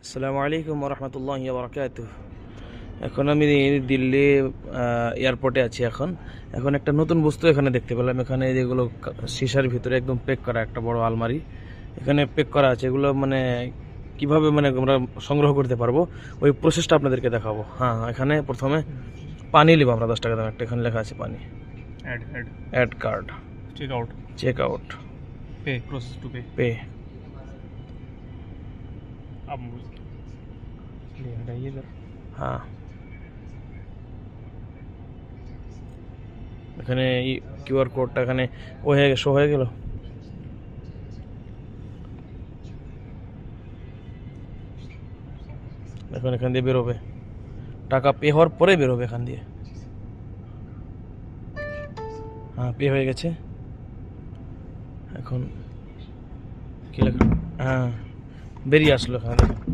আসসালামু আলাইকুম রহমতুল্লাহ বারাকাতু। এখন আমি দিল্লি এয়ারপোর্টে আছি। এখন এখন একটা নতুন বস্তু এখানে দেখতে পেলাম। এখানে যেগুলো সিসার ভিতরে একদম প্যাক করা একটা বড় আলমারি এখানে প্যাক করা আছে। এগুলো মানে কিভাবে মানে আমরা সংগ্রহ করতে পারবো ওই প্রসেসটা আপনাদেরকে দেখাবো। হ্যাঁ, এখানে প্রথমে পানি নিব আমরা 10 টাকা দাম একটা, এখানে লেখা আছে পানি। অ্যাড কার্ড, চেক আউট, पे प्रोसेस टू पे পে। अब ले हटाइए इधर। হ্যাঁ, এখানে কিউআর কোডটা এখানে ও হয়ে শো হয়ে গেল। এখন এখান দিয়ে বেরোবে, টাকা পে হওয়ার পরে বেরোবে এখান দিয়ে। হ্যাঁ, পে হয়ে গেছে। এখন কি লেখা? হ্যাঁ, বেরিয়ে আসলো এখানে।